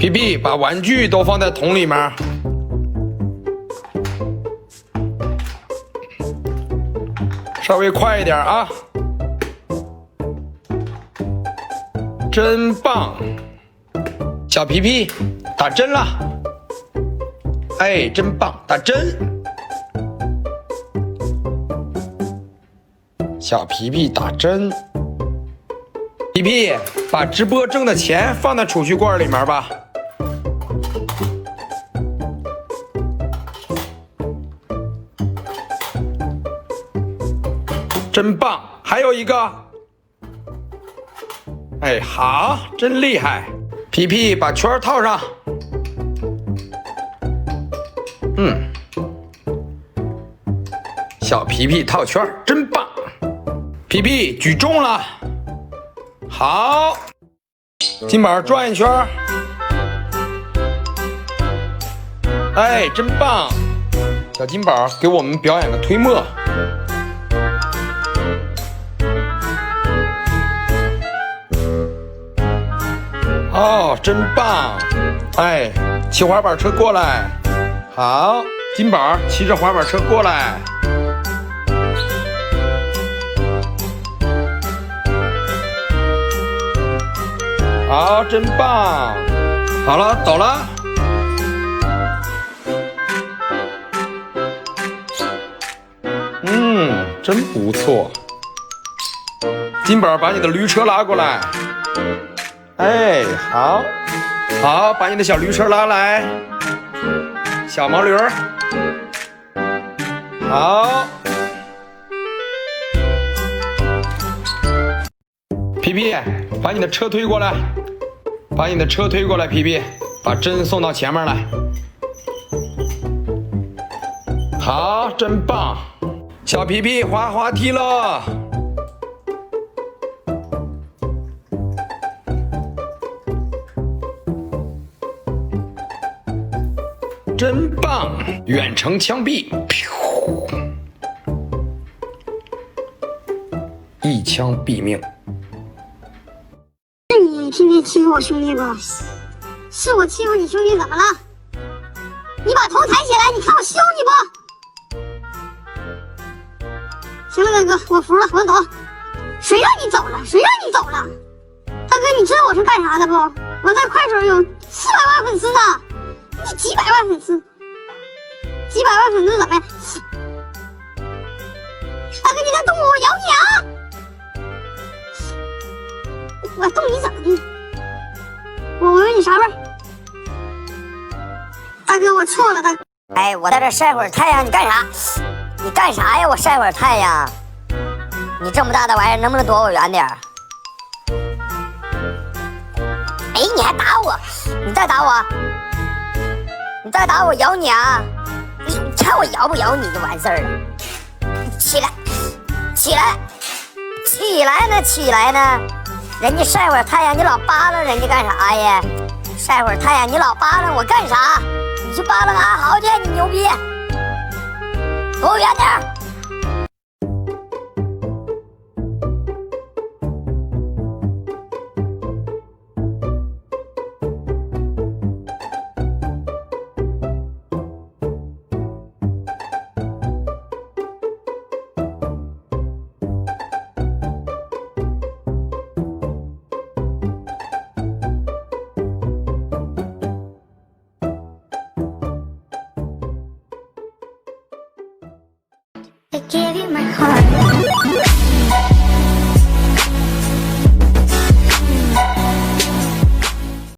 皮皮，把玩具都放在桶里面。稍微快一点啊！真棒！小皮皮，打针了。哎，真棒，打针！小皮皮打针。皮皮，把直播挣的钱放在储蓄罐里面吧。真棒！还有一个。哎，好，真厉害！皮皮，把圈套上。小皮皮套圈，真棒！皮皮举重了，好，金宝转一圈。哎，真棒！小金宝给我们表演个推磨。哦，真棒！哎，骑滑板车过来。好，金宝骑着滑板车过来。好，真棒！好了，走了。真不错。金宝，把你的驴车拉过来。哎，好，好，把你的小驴车拉来。小毛驴儿，好。皮皮，把你的车推过来，把你的车推过来，皮皮，把针送到前面来。好，真棒！小皮皮滑滑梯了。真棒！远程枪毙，一枪毙命。是你天天欺负我兄弟吧？是我欺负你兄弟，怎么了？你把头抬起来，你看我羞你不？行了，大哥，我服了，我走。谁让你走了？谁让你走了？大哥，你知道我是干啥的不？我在快手有400万粉丝呢。你几百万粉丝，几百万粉丝怎么样？大哥，你在动我咬你啊！我动你咋的？我闻闻你啥味儿？大哥，我错了，大哥。哎，我在这晒会儿太阳，你干啥？你干啥呀？我晒会儿太阳。你这么大的玩意儿，能不能躲我远点儿？哎，你还打我？你再打我！你再打我，咬你啊！你看我咬不咬你就完事儿了。起来，起来，起来呢，起来呢！人家晒会儿太阳，你老扒拉人家干啥呀？晒会儿太阳，你老扒拉我干啥？你去扒拉俺豪去，你牛逼！躲我远点儿！I gave you my heart.